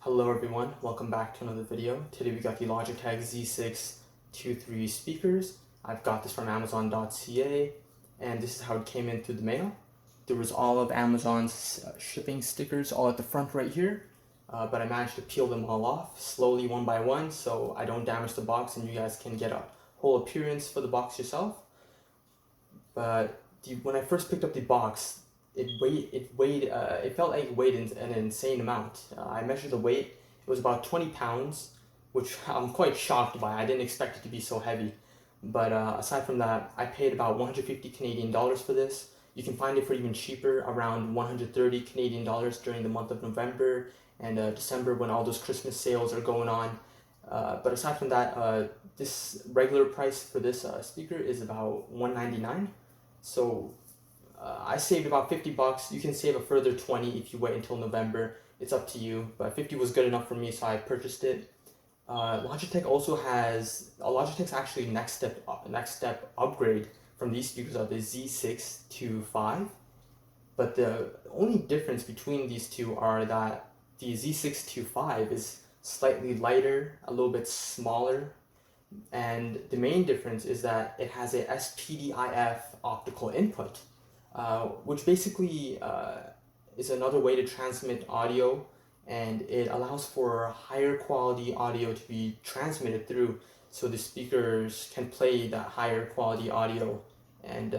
Hello everyone, welcome back to another video. Today we got the Logitech Z623 speakers. I've got this from Amazon.ca and this is how it came in through the mail. There was all of Amazon's shipping stickers all at the front right here, but I managed to peel them all off slowly one by one so I don't damage the box and you guys can get a whole appearance for the box yourself. But when I first picked up the box, it felt like it weighed an insane amount. I measured the weight, it was about 20 pounds, which I'm quite shocked by. I didn't expect it to be so heavy. But aside from that, I paid about 150 Canadian dollars for this. You can find it for even cheaper, around 130 Canadian dollars during the month of November and December when all those Christmas sales are going on. But aside from that, this regular price for this speaker is about $199. So I saved about 50 bucks. You can save a further 20 if you wait until November. It's up to you, but 50 was good enough for me, so I purchased it. Logitech also has Logitech's actually next step upgrade from these speakers are the Z625. But the only difference between these two are that the Z625 is slightly lighter, a little bit smaller, and the main difference is that it has a SPDIF optical input. Which basically is another way to transmit audio, and it allows for higher quality audio to be transmitted through, so the speakers can play that higher quality audio, and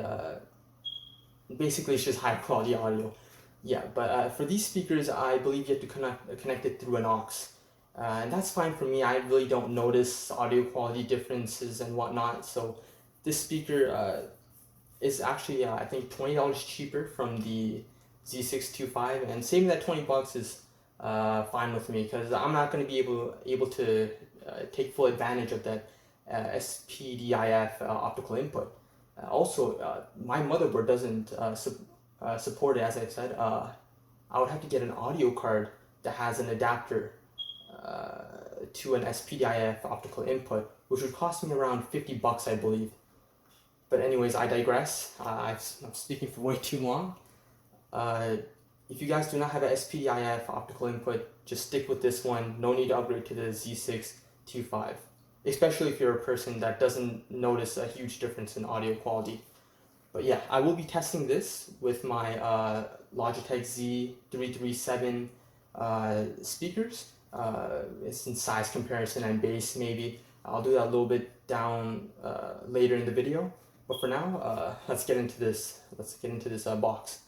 basically it's just higher quality audio. Yeah, but for these speakers, I believe you have to connect it through an aux. And that's fine for me. I really don't notice audio quality differences and whatnot, so this speaker is actually I think $20 cheaper from the Z625, and saving that 20 bucks is fine with me because I'm not going to be able to take full advantage of that SPDIF optical input. Also, my motherboard doesn't support it, as I said. I would have to get an audio card that has an adapter to an SPDIF optical input, which would cost me around 50 bucks, I believe. But anyways, I digress. I'm speaking for way too long. If you guys do not have an SPDIF optical input, just stick with this one. No need to upgrade to the Z625, especially if you're a person that doesn't notice a huge difference in audio quality. But yeah, I will be testing this with my Logitech Z337 speakers. It's in size comparison and bass maybe. I'll do that a little bit down later in the video. But for now, let's get into this. Box.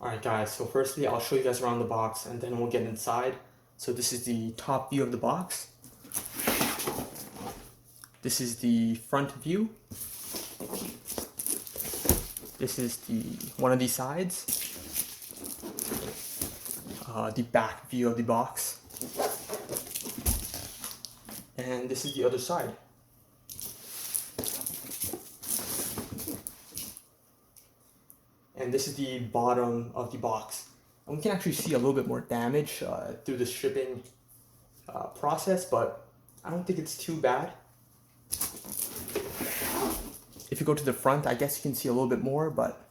Alright guys, so firstly I'll show you guys around the box and then we'll get inside. So this is the top view of the box. This is the front view. This is one of the sides. The back view of the box. And this is the other side. And this is the bottom of the box. And we can actually see a little bit more damage through the shipping process, but I don't think it's too bad. If you go to the front, I guess you can see a little bit more, but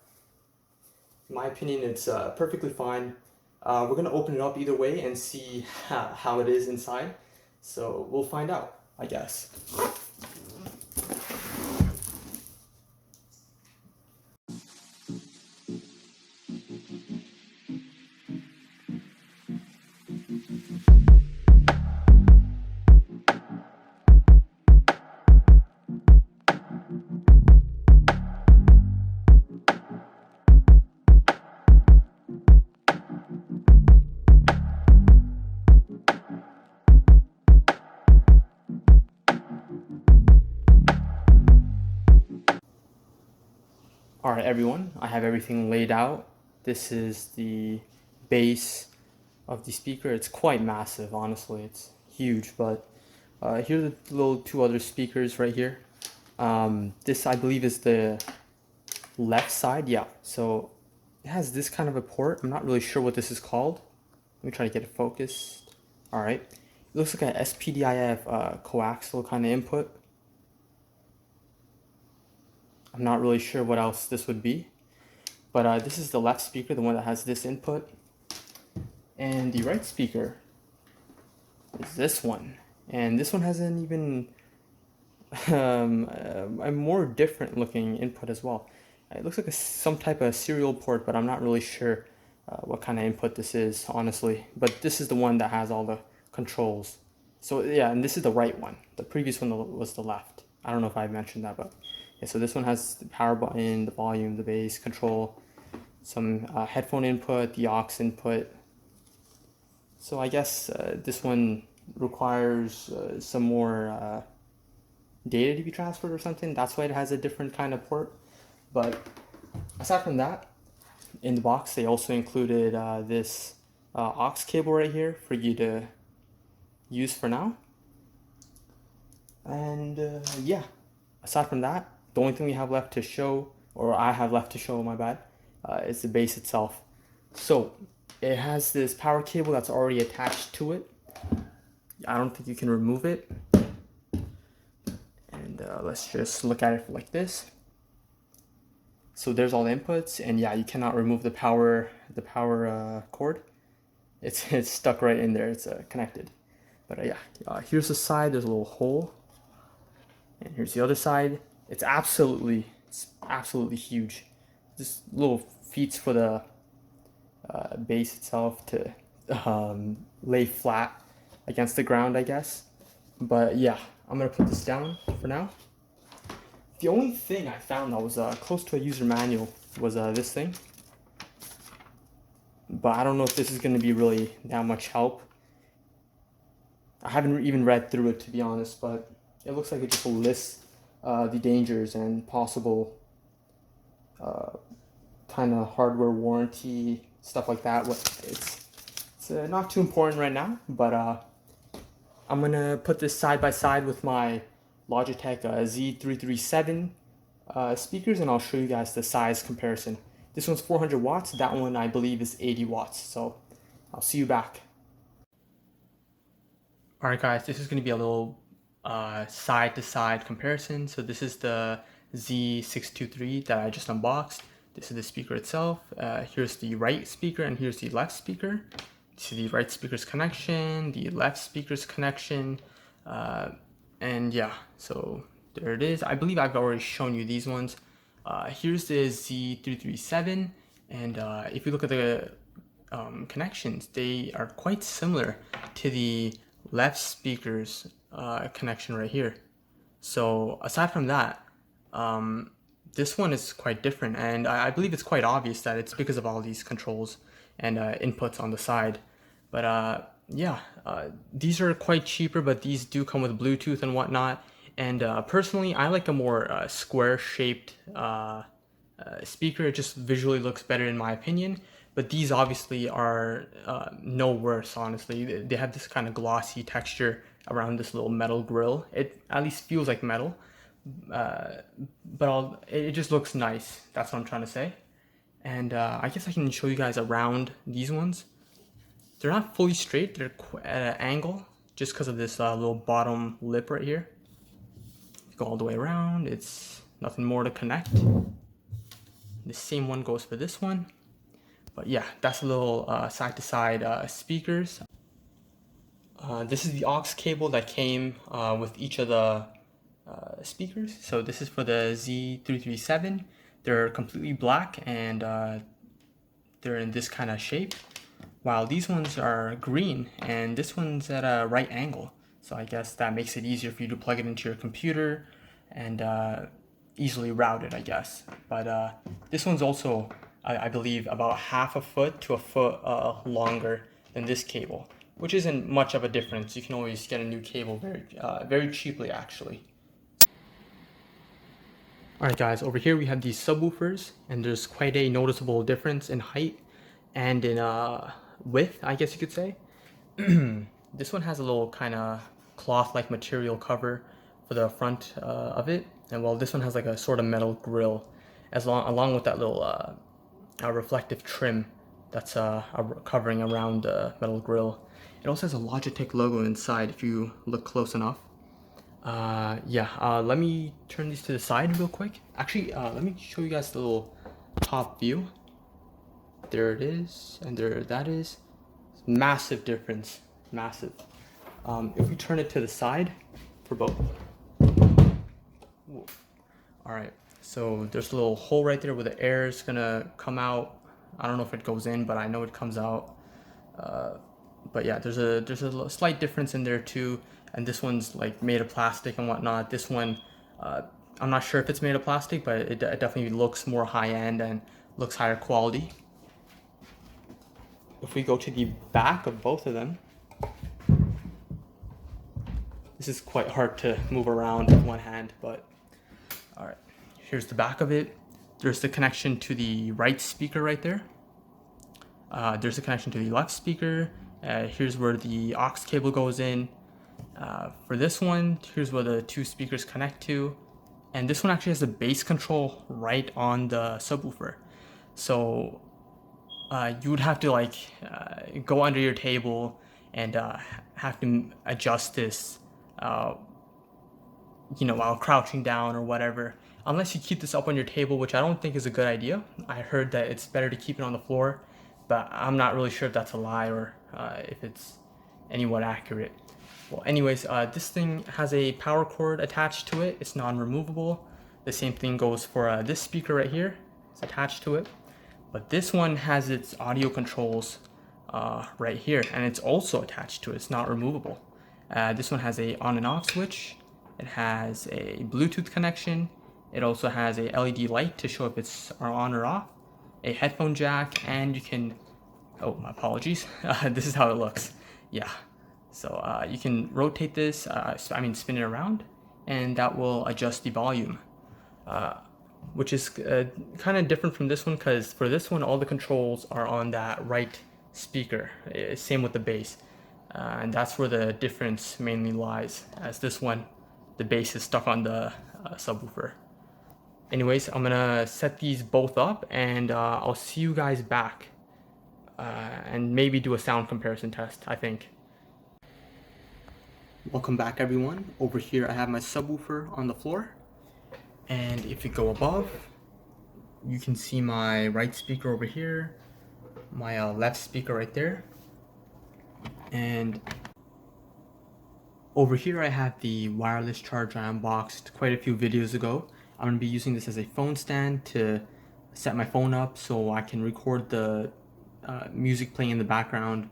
in my opinion, it's perfectly fine. We're gonna open it up either way and see how it is inside. So we'll find out, I guess. Alright everyone, I have everything laid out. This is the base of the speaker. It's quite massive, honestly. It's huge, but here are the little two other speakers right here. This I believe is the left side, yeah. So it has this kind of a port. I'm not really sure what this is called. Let me try to get it focused. Alright, it looks like an SPDIF coaxial kind of input. I'm not really sure what else this would be, but this is the left speaker, the one that has this input. And the right speaker is this one. And this one has an even a more different looking input as well. It looks like some type of serial port, but I'm not really sure what kind of input this is, honestly. But this is the one that has all the controls. So yeah, and this is the right one. The previous one was the left. I don't know if I mentioned that, but yeah, so this one has the power button, the volume, the bass control, some headphone input, the aux input. So I guess this one requires some more data to be transferred or something. That's why it has a different kind of port. But aside from that, in the box they also included this aux cable right here for you to use for now. And yeah, aside from that, the only thing we have left to show, or I have left to show, my bad, is the bass itself. So it has this power cable that's already attached to it. I don't think you can remove it. And let's just look at it like this. So there's all the inputs, and yeah, you cannot remove the power cord. It's stuck right in there. It's connected. But yeah, here's the side. There's a little hole, and here's the other side. It's absolutely huge. Just little feet for the bass itself to lay flat against the ground, I guess. But yeah, I'm gonna put this down for now. The only thing I found that was close to a user manual was this thing. But I don't know if this is gonna be really that much help. I haven't even read through it, to be honest, but it looks like it just lists the dangers and possible kind of hardware warranty, stuff like that. It's not too important right now, but I'm gonna put this side by side with my Logitech Z623 speakers, and I'll show you guys the size comparison. This one's 400 watts, that one I believe is 80 watts, so I'll see you back. Alright guys, this is going to be a little side-to-side comparison. So this is the Z623 that I just unboxed. This is the speaker itself. Here's the right speaker and here's the left speaker. See the right speaker's connection, the left speaker's connection, and yeah, so there it is. I believe I've already shown you these ones. Here's the Z337, and if you look at the connections, they are quite similar to the left speaker's connection right here. So aside from that, this one is quite different, and I believe it's quite obvious that it's because of all these controls and inputs on the side. But yeah, these are quite cheaper, but these do come with Bluetooth and whatnot. And personally, I like a more square-shaped speaker. It just visually looks better in my opinion. But these obviously are no worse, honestly. They have this kind of glossy texture around this little metal grill. It at least feels like metal, but it just looks nice. That's what I'm trying to say. And I guess I can show you guys around these ones. They're not fully straight, they're at an angle just because of this little bottom lip right here. Go all the way around, it's nothing more to connect. The same one goes for this one. But yeah, that's a little side-to-side speakers. This is the aux cable that came with each of the speakers. So this is for the Z337. They're completely black and they're in this kind of shape, while these ones are green and this one's at a right angle. So I guess that makes it easier for you to plug it into your computer and easily route it, I guess. But this one's also, I believe, about half a foot to a foot longer than this cable, which isn't much of a difference. You can always get a new cable very cheaply, actually. Alright guys, over here we have these subwoofers, and there's quite a noticeable difference in height and in width, I guess you could say. This one has a little kind of cloth-like material cover for the front of it, and while this one has like a sort of metal grill, along with that little reflective trim that's covering around the metal grill. It also has a Logitech logo inside if you look close enough. Let me turn these to the side real quick. Actually, let me show you guys the little top view. There it is, and there that is. massive difference, massive. If we turn it to the side for both. Whoa. All right, so there's a little hole right there where the air is gonna come out. I don't know if it goes in, but I know it comes out. But yeah, there's a slight difference in there too. And this one's like made of plastic and whatnot. This one, I'm not sure if it's made of plastic, but it definitely looks more high end and looks higher quality. If we go to the back of both of them, this is quite hard to move around with one hand, but all right, here's the back of it. There's the connection to the right speaker right there. There's a connection to the left speaker. Here's where the aux cable goes in. For this one, here's where the two speakers connect to. And this one actually has a bass control right on the subwoofer. So you would have to like go under your table and have to adjust this while crouching down or whatever, unless you keep this up on your table, which I don't think is a good idea. I heard that it's better to keep it on the floor, but I'm not really sure if that's a lie or if it's anywhat accurate. Well, anyways, this thing has a power cord attached to it. It's non-removable. The same thing goes for this speaker right here. It's attached to it. But this one has its audio controls right here, and it's also attached to it. It's not removable. This one has a on and off switch. It has a Bluetooth connection. It also has a LED light to show if it's on or off, a headphone jack, and you can, oh, my apologies. This is how it looks. Yeah. So you can rotate this, spin it around, and that will adjust the volume, which is kind of different from this one, because for this one, all the controls are on that right speaker. Same with the bass. And that's where the difference mainly lies, as this one, the bass is stuck on the subwoofer. Anyways, I'm gonna set these both up, and I'll see you guys back and maybe do a sound comparison test, I think. Welcome back, everyone. Over here I have my subwoofer on the floor, and if you go above, you can see my right speaker over here, my left speaker right there, and over here I have the wireless charger I unboxed quite a few videos ago. I'm going to be using this as a phone stand to set my phone up so I can record the music playing in the background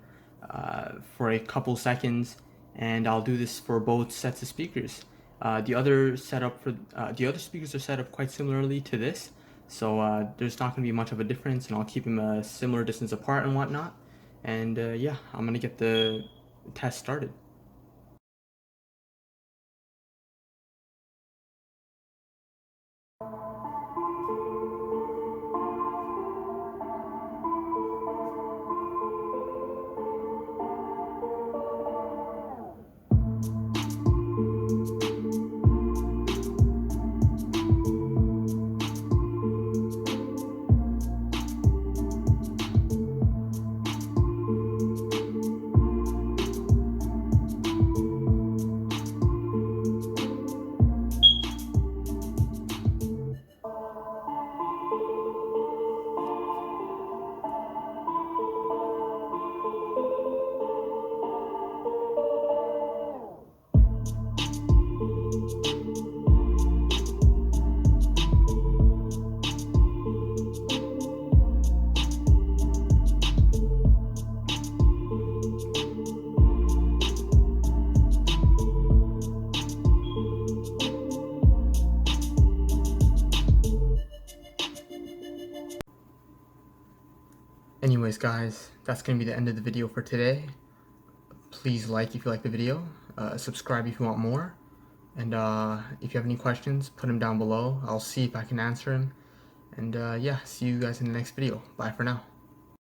for a couple seconds, and I'll do this for both sets of speakers. The other speakers are set up quite similarly to this, so there's not going to be much of a difference, and I'll keep them a similar distance apart and whatnot. And yeah, I'm going to get the test started. Anyways guys, that's going to be the end of the video for today. Please like if you like the video, subscribe if you want more, and if you have any questions, put them down below. I'll see if I can answer them, and yeah, see you guys in the next video. Bye for now.